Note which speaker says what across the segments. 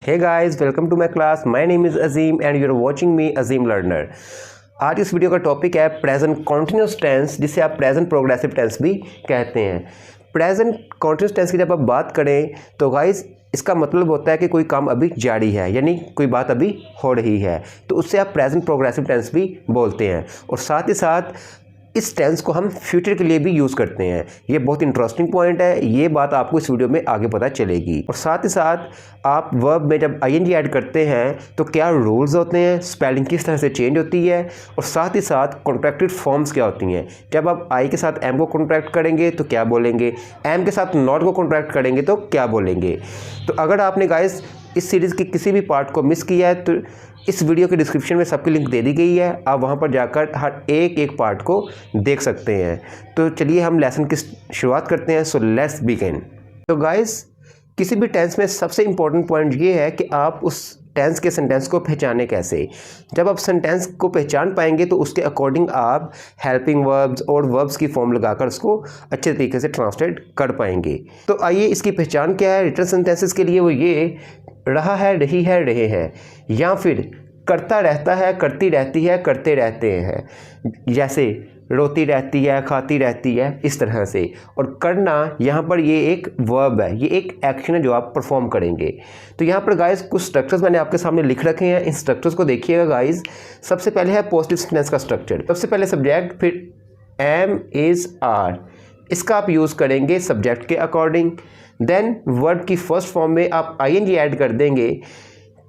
Speaker 1: Hey guys, welcome to my class. My name is Azim and you're watching me Azim Learner. आज इस video का topic है present continuous tense, जिसे आप present progressive tense भी कहते हैं। प्रेजेंट कॉन्टिन्यूस टेंस की जब आप बात करें तो गाइस इसका मतलब होता है कि कोई काम अभी जारी है, यानी कोई बात अभी हो रही है, तो उससे आप प्रेजेंट प्रोग्रेसिव टेंस भी बोलते हैं। और साथ ही साथ इस टेंस को हम फ्यूचर के लिए भी यूज़ करते हैं। ये बहुत इंटरेस्टिंग पॉइंट है, ये बात आपको इस वीडियो में आगे पता चलेगी। और साथ ही साथ आप वर्ब में जब आईएनजी ऐड करते हैं तो क्या रूल्स होते हैं, स्पेलिंग किस तरह से चेंज होती है, और साथ ही साथ कॉन्ट्रैक्टेड फॉर्म्स क्या होती हैं। जब आप आई के साथ एम को कॉन्ट्रैक्ट करेंगे तो क्या बोलेंगे, एम के साथ नॉट को कॉन्ट्रैक्ट करेंगे तो क्या बोलेंगे। तो अगर आपने गाइस इस सीरीज़ के किसी भी पार्ट को मिस किया है तो इस वीडियो के डिस्क्रिप्शन में सबकी लिंक दे दी गई है, आप वहां पर जाकर हर एक पार्ट को देख सकते हैं। तो चलिए हम लेसन की शुरुआत करते हैं। So let's begin. तो गाइस किसी भी टेंस में सबसे इम्पोर्टेंट पॉइंट ये है कि आप उस टेंस के सेंटेंस को पहचाने कैसे। जब आप सेंटेंस को पहचान पाएंगे तो उसके अकॉर्डिंग आप हेल्पिंग वर्ब्स और वर्ब्स की फॉर्म लगाकर उसको अच्छे तरीके से ट्रांसलेट कर पाएंगे। तो आइए इसकी पहचान क्या है रिटन सेंटेंसेस के लिए। वो ये रहा है, रही है, रहे हैं, या फिर करता रहता है, करती रहती है, करते रहते हैं, जैसे रोती रहती है, खाती रहती है, इस तरह से। और करना यहाँ पर ये एक वर्ब है, ये एक एक्शन है जो आप परफॉर्म करेंगे। तो यहाँ पर गाइस कुछ स्ट्रक्चर्स मैंने आपके सामने लिख रखे हैं, इन स्ट्रक्चर्स को देखिएगा गाइस। सबसे पहले है पॉजिटिव सेंटेंस का स्ट्रक्चर। सबसे पहले सब्जेक्ट, फिर एम इज़ आर, इसका आप यूज़ करेंगे सब्जेक्ट के अकॉर्डिंग। देन वर्ब की फर्स्ट फॉर्म में आप आईएनजी ऐड कर देंगे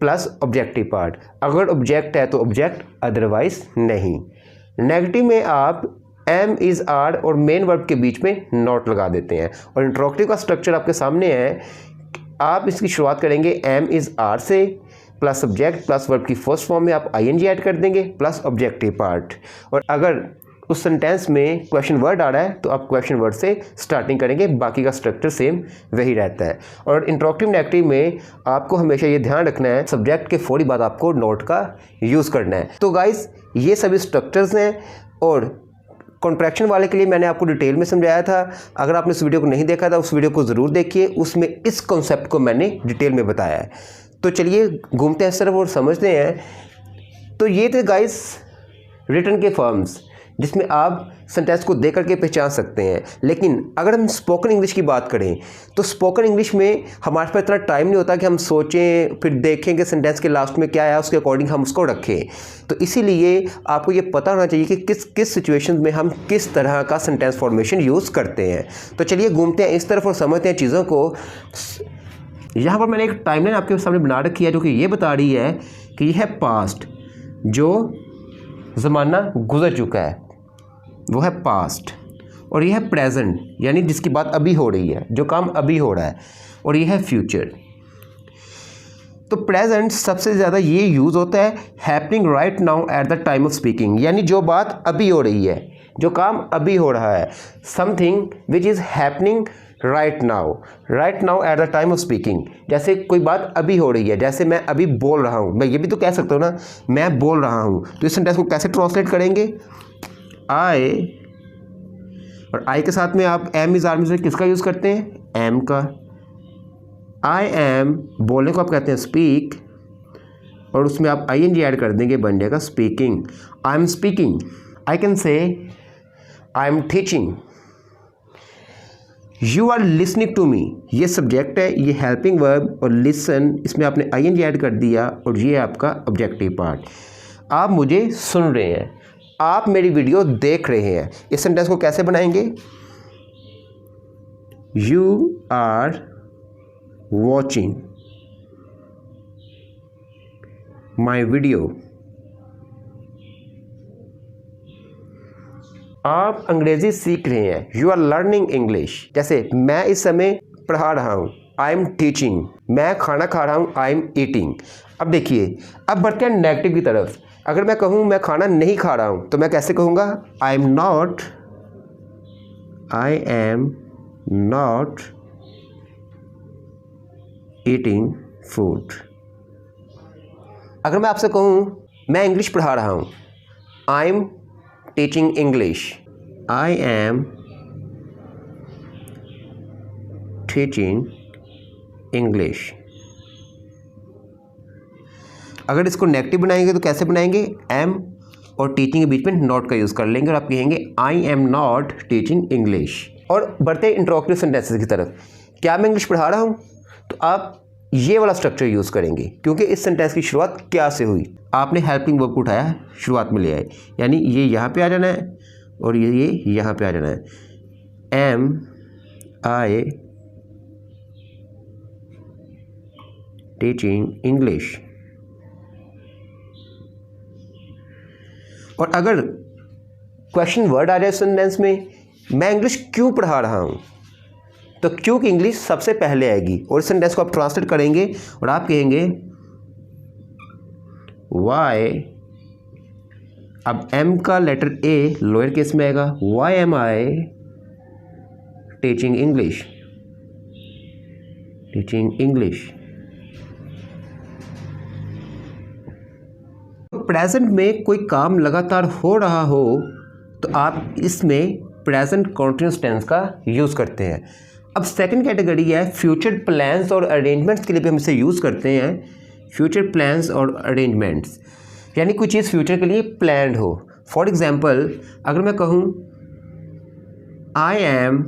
Speaker 1: प्लस ऑब्जेक्टिव पार्ट। अगर ऑब्जेक्ट है तो ऑब्जेक्ट, अदरवाइज नहीं। नेगेटिव में आप एम इज़ आर और मेन वर्ब के बीच में नॉट लगा देते हैं। और इंट्रोगेटिव का स्ट्रक्चर आपके सामने है। आप इसकी शुरुआत करेंगे एम इज़ आर से, प्लस सब्जेक्ट प्लस वर्ब की फर्स्ट फॉर्म में आप आईएनजी ऐड कर देंगे प्लस ऑब्जेक्टिव पार्ट। और अगर उस सेंटेंस में क्वेश्चन वर्ड आ रहा है तो आप क्वेश्चन वर्ड से स्टार्टिंग करेंगे, बाकी का स्ट्रक्चर सेम वही रहता है। और इंट्रोगेटिव नेगेटिव में आपको हमेशा ये ध्यान रखना है सब्जेक्ट के फौरी बाद आपको नोट का यूज़ करना है। तो गाइस ये सभी स्ट्रक्चर्स हैं। और कॉन्ट्रैक्शन वाले के लिए मैंने आपको डिटेल में समझाया था। अगर आपने उस वीडियो को नहीं देखा था उस वीडियो को ज़रूर देखिए, उसमें इस कॉन्सेप्ट को मैंने डिटेल में बताया है। तो चलिए घूमते हैं सिर्फ और समझते हैं। तो ये थे गाइस रिटन के फॉर्म्स जिसमें आप सेंटेंस को देख करके पहचान सकते हैं। लेकिन अगर हम स्पोकन इंग्लिश की बात करें तो स्पोकन इंग्लिश में हमारे पास इतना टाइम नहीं होता कि हम सोचें फिर देखें कि सेंटेंस के लास्ट में क्या है, उसके अकॉर्डिंग हम उसको रखें। तो इसीलिए आपको ये पता होना चाहिए कि किस किस सिचुएशन में हम किस तरह का सेंटेंस फॉर्मेशन यूज़ करते हैं। तो चलिए घूमते हैं इस तरफ और समझते हैं चीज़ों को। यहाँ पर मैंने एक टाइमलाइन आपके सामने बना रखी है जो कि ये बता रही है कि यह है पास्ट, जो ज़माना गुजर चुका है वो है पास्ट। और यह है प्रेजेंट, यानी जिसकी बात अभी हो रही है, जो काम अभी हो रहा है। और यह है फ्यूचर। तो प्रेजेंट सबसे ज़्यादा ये यूज़ होता है happening right now at the time of speaking, यानी जो बात अभी हो रही है, जो काम अभी हो रहा है। Something which is happening right now at the time of speaking. जैसे कोई बात अभी हो रही है, जैसे मैं अभी बोल रहा हूँ, मैं ये भी तो कह सकता हूँ ना मैं बोल रहा हूँ। तो इस सेंटेंस को कैसे ट्रांसलेट करेंगे, आई, और आई के साथ में आप एम इज़ आर में से किसका यूज़ करते हैं, एम का। आई एम बोलने को आप कहते हैं स्पीक, और उसमें आप आई एन जी ऐड कर देंगे, बन जाएगा speaking. I am speaking. I can say I am teaching. You are listening to me, ये सब्जेक्ट है, ये हेल्पिंग वर्ब, और लिसन इसमें आपने आई एन जी ऐड कर दिया, और ये आपका ऑब्जेक्टिव पार्ट। आप मुझे सुन रहे हैं, आप मेरी वीडियो देख रहे हैं। इस सेंटेंस को कैसे बनाएंगे, you are watching my video. आप अंग्रेजी सीख रहे हैं, यू आर लर्निंग इंग्लिश। जैसे मैं इस समय पढ़ा रहा हूँ, आई एम टीचिंग। मैं खाना खा रहा हूँ, आई एम ईटिंग। अब देखिए, अब बढ़ते हैं नेगेटिव की तरफ। अगर मैं कहूँ मैं खाना नहीं खा रहा हूँ तो मैं कैसे कहूँगा, I am not eating food. अगर मैं आपसे कहूँ मैं इंग्लिश पढ़ा रहा हूँ, आई am teaching English. I am teaching English. अगर इसको नेगेटिव बनाएंगे तो कैसे बनाएंगे, एम और टीचिंग के बीच में नॉट का यूज़ कर लेंगे और आप कहेंगे I am not teaching English. और बढ़ते इंटरोगेटिव सेंटेंसेस की तरफ, क्या मैं इंग्लिश पढ़ा रहा हूँ, तो आप ये वाला स्ट्रक्चर यूज़ करेंगे क्योंकि इस सेंटेंस की शुरुआत क्या से हुई, आपने हेल्पिंग वर्ब को उठाया शुरुआत में ले आए, यानी ये यहाँ पे आ जाना है और ये यहाँ पे आ जाना है, एम आई टीचिंग इंग्लिश। और अगर क्वेश्चन वर्ड आ जाए सेंटेंस में, मैं इंग्लिश क्यों पढ़ा रहा हूँ, तो क्यों की इंग्लिश सबसे पहले आएगी और इस सेंटेंस को आप ट्रांसलेट करेंगे और आप कहेंगे वाई, अब एम का लेटर ए लोअर केस में आएगा, why am I teaching English, teaching English. Present में कोई काम लगातार हो रहा हो तो आप इसमें प्रेजेंट कॉन्टिन्यूस टेंस का यूज़ करते हैं। अब सेकंड कैटेगरी है फ्यूचर प्लान्स और अरेंजमेंट्स के लिए भी हम इसे यूज़ करते हैं। फ्यूचर प्लान्स और अरेंजमेंट्स यानी कोई चीज़ फ्यूचर के लिए प्लान्ड हो। फॉर एग्जांपल अगर मैं कहूँ I am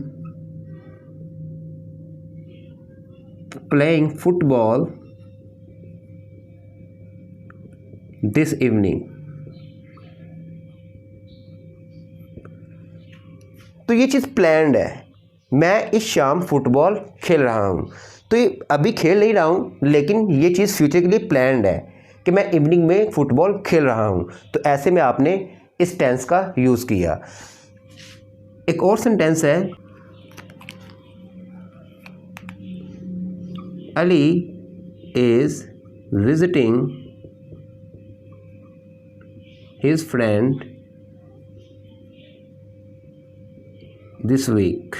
Speaker 1: playing football this evening, तो ये चीज़ प्लान्ड है, मैं इस शाम फुटबॉल खेल रहा हूँ। तो ये अभी खेल नहीं रहा हूँ लेकिन ये चीज़ फ्यूचर के लिए प्लान्ड है कि मैं इवनिंग में फुटबॉल खेल रहा हूँ। तो ऐसे में आपने इस टेंस का यूज़ किया। एक और सेंटेंस है Ali is visiting his friend this week.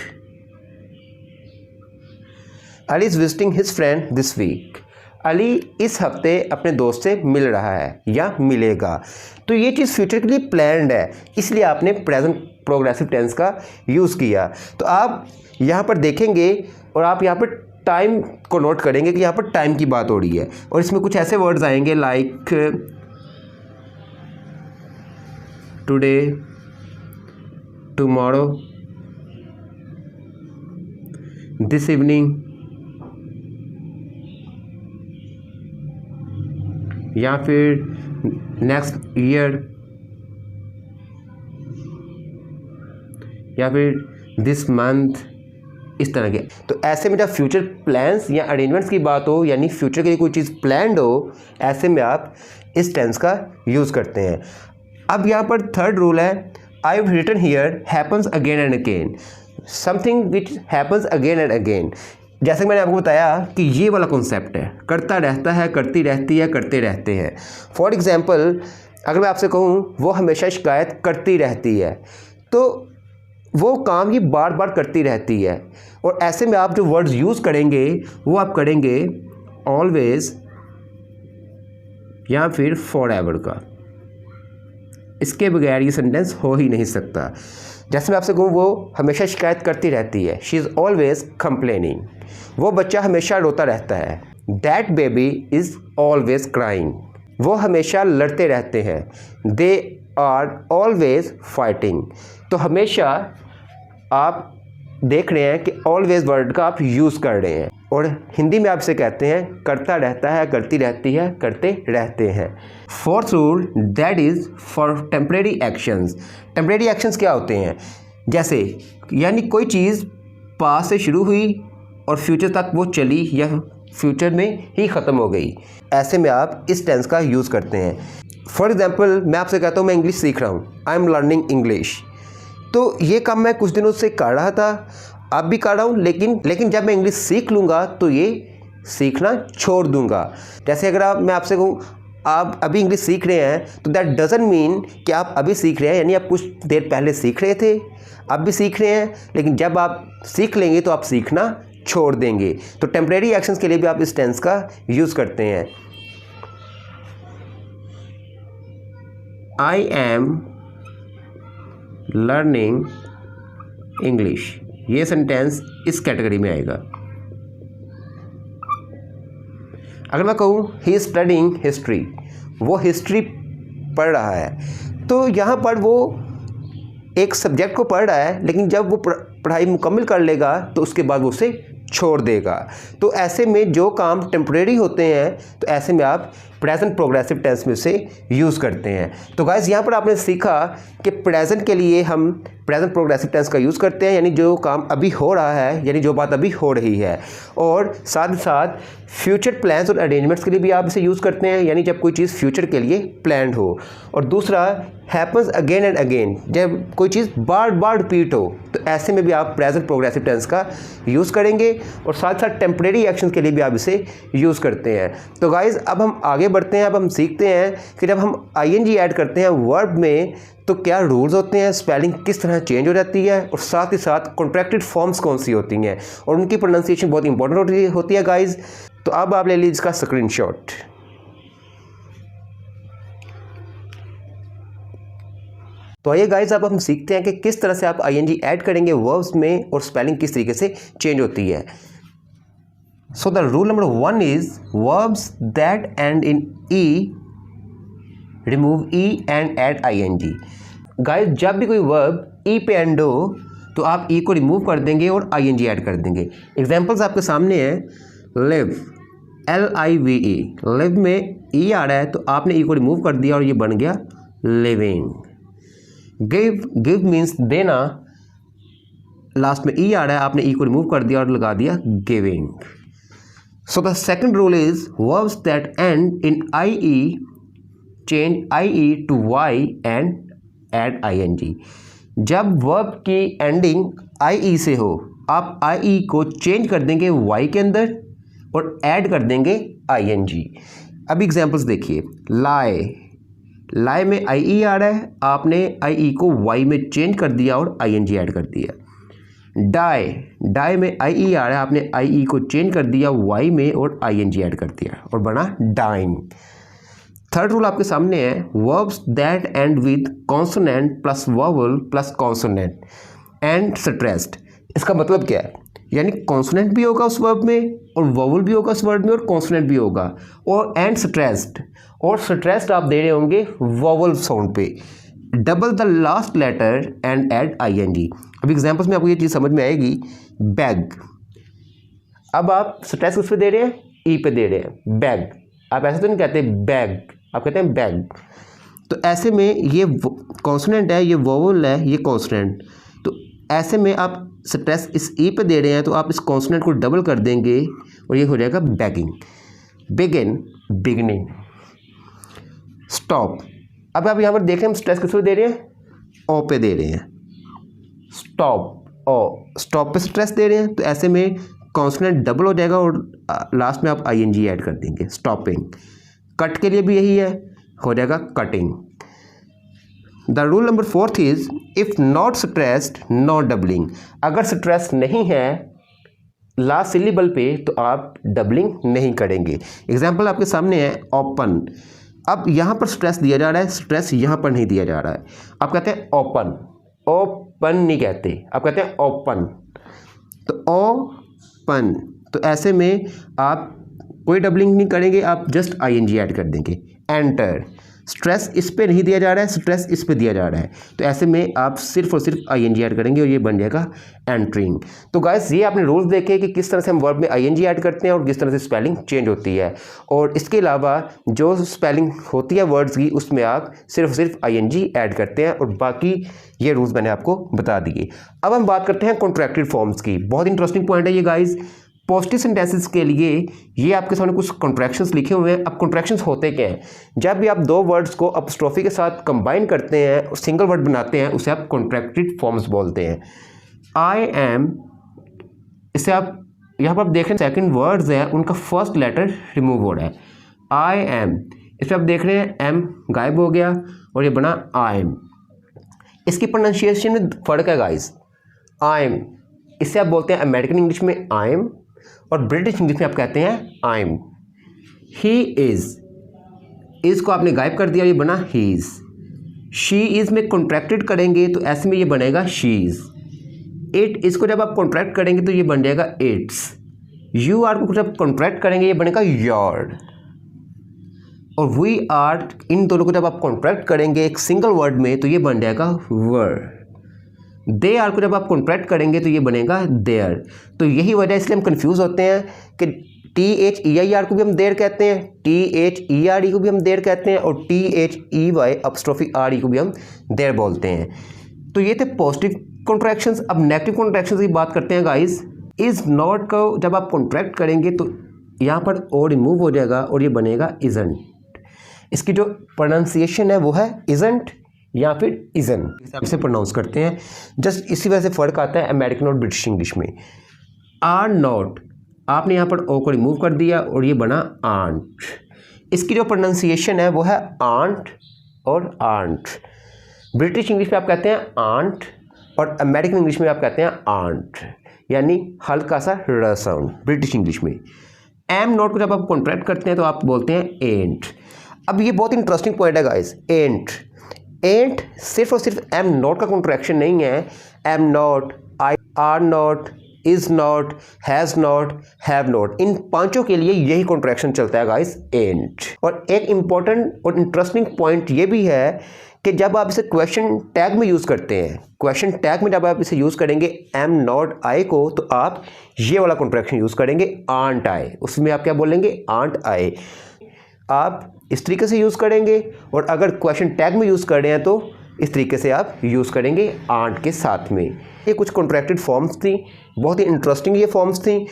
Speaker 1: Ali is visiting his friend this week. Ali इस हफ्ते अपने दोस्त से मिल रहा है या मिलेगा। तो ये चीज़ फ्यूचर के लिए प्लान्ड है, इसलिए आपने प्रेजेंट प्रोग्रेसिव टेंस का यूज़ किया। तो आप यहाँ पर देखेंगे और आप यहाँ पर टाइम को नोट करेंगे कि यहाँ पर टाइम की बात हो रही है और इसमें कुछ ऐसे वर्ड्स आएंगे like today, tomorrow, this evening या फिर नेक्स्ट ईयर या फिर दिस मंथ, इस तरह के। तो ऐसे में जब फ्यूचर प्लान्स या अरेंजमेंट्स की बात हो यानी फ्यूचर के लिए कोई चीज़ प्लान्ड हो, ऐसे में आप इस टेंस का यूज़ करते हैं। अब यहाँ पर थर्ड रूल है I have written here happens again and again, something which happens again and again. जैसे मैंने आपको बताया कि ये वाला कॉन्सेप्ट है, करता रहता है, करती रहती है, करते रहते हैं। फॉर एग्जांपल अगर मैं आपसे कहूँ वो हमेशा शिकायत करती रहती है, तो वो काम ये बार बार करती रहती है। और ऐसे में आप जो वर्ड्स यूज़ करेंगे वो आप करेंगे ऑलवेज या फिर फॉर एवर का। इसके बगैर ये सेंटेंस हो ही नहीं सकता। जैसे मैं आपसे कहूँ वो हमेशा शिकायत करती रहती है, शी इज़ ऑलवेज कंप्लेनिंग, वो बच्चा हमेशा रोता रहता है, that baby is always crying, वो हमेशा लड़ते रहते हैं, दे आर ऑलवेज फाइटिंग। तो हमेशा आप देख रहे हैं कि ऑलवेज वर्ड का आप यूज़ कर रहे हैं और हिंदी में आप इसे कहते हैं करता रहता है, करती रहती है, करते रहते हैं। Fourth rule that is for temporary actions. Temporary actions क्या होते हैं, जैसे यानी कोई चीज़ पास से शुरू हुई और फ्यूचर तक वो चली या फ्यूचर में ही ख़त्म हो गई, ऐसे में आप इस टेंस का यूज़ करते हैं। फॉर एग्जाम्पल मैं आपसे कहता हूँ मैं इंग्लिश सीख रहा हूँ, आई एम लर्निंग इंग्लिश। तो ये काम मैं कुछ दिनों से कर रहा था, अब भी कर रहा हूँ, लेकिन जब मैं इंग्लिश सीख लूँगा तो ये सीखना छोड़ दूँगा। जैसे अगर मैं आपसे कहूँ आप अभी इंग्लिश सीख रहे हैं, तो दैट डजंट मीन कि आप अभी सीख रहे हैं, यानी आप कुछ देर पहले सीख रहे थे, अब भी सीख रहे हैं, लेकिन जब आप सीख लेंगे तो आप सीखना छोड़ देंगे। तो टेम्परेरी एक्शंस के लिए भी आप इस टेंस का यूज़ करते हैं। आई एम लर्निंग इंग्लिश, ये सेंटेंस इस कैटेगरी में आएगा। अगर मैं कहूँ ही इज़ स्टडिंग हिस्ट्री, वो हिस्ट्री पढ़ रहा है, तो यहाँ पर वो एक सब्जेक्ट को पढ़ रहा है, लेकिन जब वो पढ़ाई मुकम्मल कर लेगा तो उसके बाद वो उसे छोड़ देगा। तो ऐसे में जो काम टेम्परेरी होते हैं तो ऐसे में आप प्रेजेंट प्रोग्रेसिव टेंस में से यूज़ करते हैं। तो गाइस यहाँ पर आपने सीखा कि प्रेजेंट के लिए हम प्रेजेंट प्रोग्रेसिव टेंस का यूज़ करते हैं, यानी जो काम अभी हो रहा है, यानी जो बात अभी हो रही है। और साथ ही साथ फ्यूचर प्लान्स और अरेंजमेंट्स के लिए भी आप इसे यूज़ करते हैं, यानी जब कोई चीज़ फ्यूचर के लिए प्लान्ड हो। और दूसरा हैपन्स अगेन एंड अगेन, जब कोई चीज़ बार बार रिपीट हो तो ऐसे में भी आप प्रेजेंट प्रोग्रेसिव टेंस का यूज़ करेंगे। और साथ साथ टेम्परेरी एक्शन के लिए भी आप इसे यूज़ करते हैं। तो गाइज़ अब हम आगे बढ़ते हैं। अब हम सीखते हैं कि जब हम आईएनजी ऐड करते हैं वर्ब में तो क्या रूल्स होते हैं, स्पेलिंग किस तरह चेंज हो जाती है, और साथ ही साथ कॉन्ट्रैक्टेड फॉर्म्स कौन सी होती हैं और उनकी प्रोनाउंसिएशन बहुत इंपॉर्टेंट होती है गाइज़। तो अब आप ले लीजिए इसका स्क्रीनशॉट। तो आइए गाइज अब हम सीखते हैं कि किस तरह से आप आईएनजी ऐड करेंगे वर्ब्स में और स्पेलिंग किस तरीके से चेंज होती है। So the rule number 1 is verbs that end in E remove E and add I N G. Guys जब भी कोई वर्ब ई पे एंड हो तो आप ई को रिमूव कर देंगे और आईएनजी ऐड कर देंगे। एग्जांपल्स आपके सामने हैं। लिव, LIVE, लिव में ई आ रहा है तो आपने ई को रिमूव कर दिया और ये बन गया लिविंग। गिव, गिव मीन्स देना, लास्ट में ई आ रहा है, आपने ई को रिमूव कर दिया और लगा दिया giving. So the second rule is verbs that end in IE change IE to Y and add ING। जब वर्ब की एंडिंग IE से हो आप IE को चेंज कर देंगे Y के अंदर और ऐड कर देंगे ING। अब एग्जांपल्स देखिए। लाई, लाई में IE आ रहा है, आपने IE को Y में चेंज कर दिया और ING ऐड कर दिया। डाई, डाई में IE आ रहा है, आपने IE को चेंज कर दिया Y में और ING ऐड कर दिया और बना डाइन। थर्ड रूल आपके सामने है। Verbs that and with consonant plus vowel plus consonant and stressed. इसका मतलब क्या है, यानी कॉन्सोनेंट भी होगा उस वर्ब में और वॉवल भी होगा उस वर्ब में और कॉन्सोनेंट भी होगा और एंड स्ट्रेस्ड, और स्ट्रेस्ड आप दे रहे होंगे वॉवल साउंड पे। Double the last letter and add ING। अब एग्जांपल्स में आपको ये चीज़ समझ में आएगी। बैग, अब आप स्ट्रेस किस पे दे रहे हैं, ई पे दे रहे हैं। बैग, आप ऐसे तो नहीं कहते बैग, आप कहते हैं बैग। तो ऐसे में ये कॉन्सोनेंट है, ये वोवल है, ये कॉन्सोनेंट। तो ऐसे में आप स्ट्रेस इस ई पे दे रहे हैं तो आप इस कॉन्सोनेंट को डबल कर देंगे और ये हो जाएगा बैगिंग। Begin, beginning. स्टॉप, अब आप यहाँ पर देख रहे हैं हम स्ट्रेस किस पे दे रहे हैं, ओ पे दे रहे हैं। स्टॉप, ओ, स्टॉप पे स्ट्रेस दे रहे हैं तो ऐसे में कॉन्सोनेंट डबल हो जाएगा और लास्ट में आप ING ऐड कर देंगे, स्टॉपिंग। कट के लिए भी यही है, हो जाएगा cutting. The rule number 4 is if not stressed no doubling. अगर स्ट्रेस नहीं है लास्ट सिलेबल पे तो आप डबलिंग नहीं करेंगे। एग्जाम्पल आपके सामने है। ओपन, अब यहाँ पर स्ट्रेस दिया जा रहा है, स्ट्रेस यहाँ पर नहीं दिया जा रहा है। आप कहते हैं ओपन, ओपन नहीं कहते, आप कहते हैं ओपन। तो ओपन, तो ऐसे में आप कोई डबलिंग नहीं करेंगे, आप जस्ट ING ऐड कर देंगे। एंटर, स्ट्रेस इस पे नहीं दिया जा रहा है, स्ट्रेस इस पे दिया जा रहा है, तो ऐसे में आप सिर्फ और सिर्फ ING ऐड करेंगे और ये बन जाएगा एंटरिंग। तो गाइस ये आपने रूल्स देखे कि किस तरह से हम वर्ब में ING ऐड करते हैं और किस तरह से स्पेलिंग चेंज होती है। और इसके अलावा जो स्पेलिंग होती है वर्ड्स की उसमें आप सिर्फ ING ऐड करते हैं और बाकी ये रूल्स मैंने आपको बता दिए। अब हम बात करते हैं कॉन्ट्रैक्टेड फॉर्म्स की। बहुत इंटरेस्टिंग पॉइंट है ये गाइज। पॉजिटिव सेंटेंसेस के लिए ये आपके सामने कुछ कॉन्ट्रैक्शंस लिखे हुए हैं। अब कॉन्ट्रैक्शंस होते क्या हैं, जब भी आप दो वर्ड्स को अपस्ट्रोफी के साथ कंबाइन करते हैं और सिंगल वर्ड बनाते हैं उसे आप कॉन्ट्रैक्टेड फॉर्म्स बोलते हैं। आई एम, इसे आप यहाँ पर आप देख रहे हैं सेकंड वर्ड्स हैं उनका फर्स्ट लेटर रिमूव हो रहा है। आई एम, इसे आप देख रहे हैं एम गायब हो गया और ये बना आई एम। इसकी प्रोनाउंसिएशन में फ़र्क है गाइस। आई एम, इसे आप बोलते हैं अमेरिकन इंग्लिश में आई एम और ब्रिटिश इंग्लिश में आप कहते हैं आई एम। ही इज़ को आपने गायब कर दिया, ये बना ही इज़। शी इज़ में कॉन्ट्रैक्टेड करेंगे तो ऐसे में ये बनेगा शी इज़। इट इसको जब आप कॉन्ट्रैक्ट करेंगे तो ये बन जाएगा इट्स। यू आर को जब कॉन्ट्रैक्ट करेंगे ये बनेगा यार्ड, और वी आर, इन दोनों को जब आप कॉन्ट्रैक्ट करेंगे एक सिंगल वर्ड में तो ये बन जाएगा वर। दे आर को जब आप कॉन्ट्रैक्ट करेंगे तो ये बनेगा देयर। तो यही वजह इसलिए हम कंफ्यूज होते हैं कि THEIR को भी हम देर कहते हैं, THERE को भी हम देर कहते हैं, और THEY को भी हम देर बोलते हैं। तो ये थे पॉजिटिव कॉन्ट्रैक्शंस। अब नेगेटिव कॉन्ट्रैक्शंस की बात करते हैं गाइस। इज़ नॉट को जब आप कॉन्ट्रैक्ट करेंगे तो यहाँ पर ओ रिमूव हो जाएगा और ये बनेगा इजंट। इसकी जो प्रोनाउंसिएशन है वो है इजंट या फिर इजन, इसे प्रोनाउंस करते हैं। जस्ट इसी वजह से फ़र्क आता है अमेरिकन और ब्रिटिश इंग्लिश में। आर नॉट, आपने यहाँ पर ओ को रिमूव कर दिया और ये बना आंट। इसकी जो प्रोनाउंसिएशन है वो है आंट और आंट। ब्रिटिश इंग्लिश में आप कहते हैं आंट और अमेरिकन इंग्लिश में आप कहते हैं आंट, यानी हल्का सा र साउंड ब्रिटिश इंग्लिश में। एम नॉट को जब आप कॉन्ट्रैक्ट करते हैं तो आप बोलते हैं एंट। अब ये बहुत इंटरेस्टिंग पॉइंट है गाइस। एंट, एंट सिर्फ और सिर्फ एम नॉट का कॉन्ट्रैक्शन नहीं है। Am not, I are not, is not, has not, have not, इन पांचों के लिए यही कॉन्ट्रैक्शन चलता है गाइस, एंट। और एक इम्पॉर्टेंट और इंटरेस्टिंग पॉइंट ये भी है कि जब आप इसे क्वेश्चन टैग में यूज़ करते हैं, क्वेश्चन टैग में जब आप इसे यूज़ करेंगे एम नॉट आई को, तो आप ये वाला कॉन्ट्रैक्शन यूज़ करेंगे आंट आई। उसमें आप क्या बोलेंगे, आंट आई। आप इस तरीके से यूज़ करेंगे, और अगर क्वेश्चन टैग में यूज़ कर रहे हैं तो इस तरीके से आप यूज़ करेंगे आंट के साथ में। ये कुछ कॉन्ट्रैक्टेड फॉर्म्स थी, बहुत ही इंटरेस्टिंग ये फॉर्म्स थी।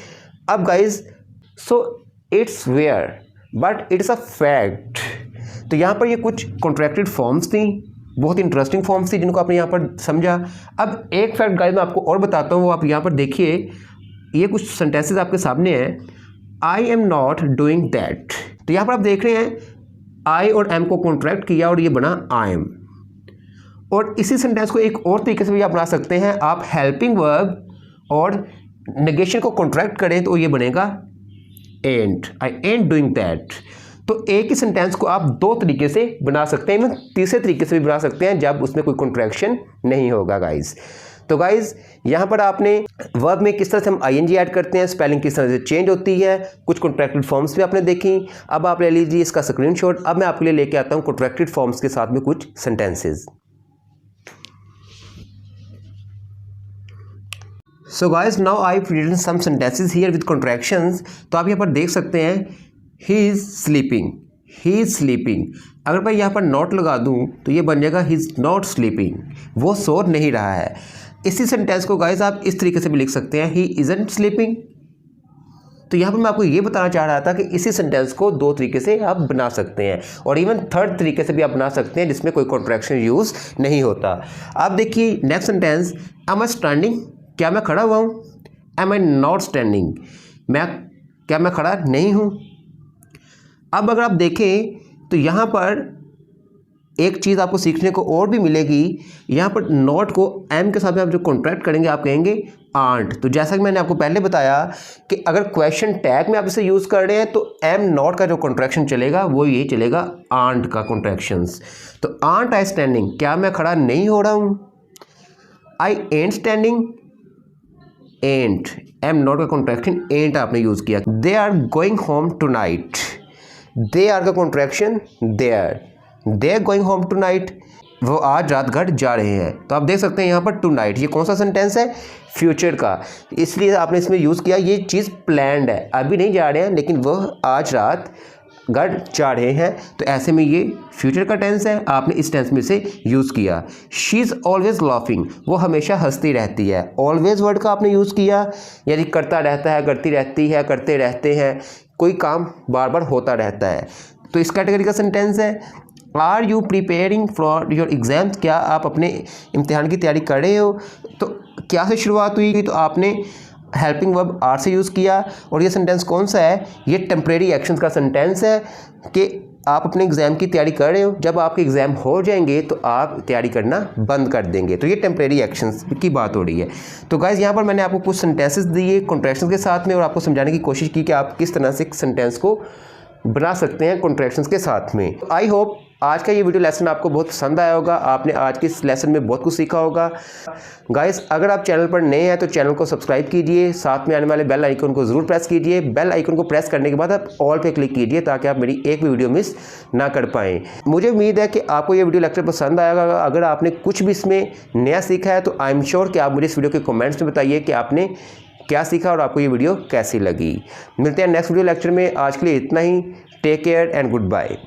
Speaker 1: अब guys, so it's weird but it's a fact. तो यहाँ पर ये कुछ कॉन्ट्रैक्टेड फॉर्म्स थी, बहुत ही इंटरेस्टिंग फॉर्म्स थी जिनको आपने यहाँ पर समझा। अब एक फैक्ट गाइज मैं आपको और बताता हूँ, वो आप यहाँ पर देखिए। ये कुछ सेंटेंसेस आपके सामने हैं। I am not doing that, तो यहाँ पर आप देख रहे हैं आई और एम को कॉन्ट्रैक्ट किया और ये बना आई एम। और इसी सेंटेंस को एक और तरीके से भी आप बना सकते हैं। आप हेल्पिंग वर्ब और नेगेशन को कॉन्ट्रैक्ट करें तो ये बनेगा एंट, आई एंट डूइंग दैट। तो एक ही सेंटेंस को आप दो तरीके से बना सकते हैं, इवन तीसरे तरीके से भी बना सकते हैं जब उसमें कोई कॉन्ट्रैक्शन नहीं होगा गाइज। तो गाइज, यहाँ पर आपने वर्ब में किस तरह से हम आईएनजी ऐड करते हैं, स्पेलिंग किस तरह से चेंज होती है, कुछ कॉन्ट्रैक्टेड फॉर्म्स भी आपने देखी। अब आप ले लीजिए इसका स्क्रीनशॉट। अब मैं आपके लिए लेके आता हूँ कॉन्ट्रैक्टेड फॉर्म्स के साथ में कुछ सेंटेंसेज। So guys, now I written some sentences here with contractions. तो आप यहाँ पर देख सकते हैं he is sleeping, he is sleeping. अगर मैं यहाँ पर नॉट लगा दूँ तो ये बन जाएगा ही इज़ नॉट स्लीपिंग, वो सो नहीं रहा है। इसी सेंटेंस को गाइस आप इस तरीके से भी लिख सकते हैं, ही इज़न्ट स्लीपिंग। तो यहाँ पर मैं आपको ये बताना चाह रहा था कि इसी सेंटेंस को दो तरीके से आप बना सकते हैं, और इवन थर्ड तरीके से भी आप बना सकते हैं जिसमें कोई कॉन्ट्रैक्शन यूज़ नहीं होता। आप देखिए नेक्स्ट सेंटेंस, एम आई स्टैंडिंग, क्या मैं खड़ा हुआ हूँ। एम आई नॉट स्टैंडिंग, क्या मैं खड़ा नहीं हूँ। अब अगर आप देखें तो यहाँ पर एक चीज़ आपको सीखने को और भी मिलेगी। यहाँ पर नॉट को एम के साथ में आप जो कॉन्ट्रैक्ट करेंगे आप कहेंगे आंट। तो जैसा कि मैंने आपको पहले बताया कि अगर क्वेश्चन टैग में आप इसे यूज़ कर रहे हैं तो एम नॉट का जो कॉन्ट्रैक्शन चलेगा वो ये चलेगा आंट का कॉन्ट्रैक्शंस। तो आंट आई स्टैंडिंग, क्या मैं खड़ा नहीं हो रहा हूँ। I ain't standing, ain't, am not का कॉन्ट्रैक्शन एंट आपने यूज़ किया। They are going home tonight, they are का contraction there, they are going home tonight, वो आज रात घर जा रहे हैं। तो आप देख सकते हैं यहाँ पर टू नाइट, ये कौन सा सेंटेंस है, फ्यूचर का, इसलिए आपने इसमें यूज़ किया। ये चीज़ प्लैंड है, अभी नहीं जा रहे हैं लेकिन वह आज रात घर जा रहे हैं, तो ऐसे में ये फ्यूचर का टेंस है, आपने इस टेंस में से यूज़ किया। शी इज़ ऑलवेज लाफिंग, वो हमेशा हंसती रहती है। ऑलवेज वर्ड का आपने यूज़ किया, यानी करता रहता है, करती रहती है, करते रहते हैं, कोई काम बार बार होता रहता है। तो इस कैटेगरी का सेंटेंस है। Are you preparing for your exams, क्या आप अपने इम्तिहान की तैयारी कर रहे हो। तो क्या से शुरुआत हुई, तो आपने हेल्पिंग वर्ब आर से यूज़ किया। और ये सेंटेंस कौन सा है, ये टेम्परेरी एक्शंस का सेंटेंस है कि आप अपने एग्ज़ाम की तैयारी कर रहे हो, जब आपके एग्ज़ाम हो जाएंगे तो आप तैयारी करना बंद कर देंगे। तो ये टेम्परेरी एक्शंस की बात हो रही है। तो गाइस, यहाँ पर मैंने आपको कुछ सेंटेंसेस दिए कॉन्ट्रैक्शंस के साथ में और आपको समझाने की कोशिश की कि आप किस तरह से सेंटेंस को बना सकते हैं कॉन्ट्रैक्शंस के साथ में। आई होप आज का ये वीडियो लेसन आपको बहुत पसंद आया होगा, आपने आज के इस लेसन में बहुत कुछ सीखा होगा। गाइस, अगर आप चैनल पर नए हैं तो चैनल को सब्सक्राइब कीजिए, साथ में आने वाले बेल आइकन को ज़रूर प्रेस कीजिए। बेल आइकन को प्रेस करने के बाद आप ऑल पे क्लिक कीजिए ताकि आप मेरी एक भी वीडियो मिस ना कर पाएँ। मुझे उम्मीद है कि आपको ये वीडियो लेक्चर पसंद आएगा। अगर आपने कुछ भी इसमें नया सीखा है तो आई एम श्योर कि आप मुझे इस वीडियो के कमेंट्स में बताइए कि आपने क्या सीखा और आपको ये वीडियो कैसी लगी। मिलते हैं नेक्स्ट वीडियो लेक्चर में। आज के लिए इतना ही। Take care and good bye.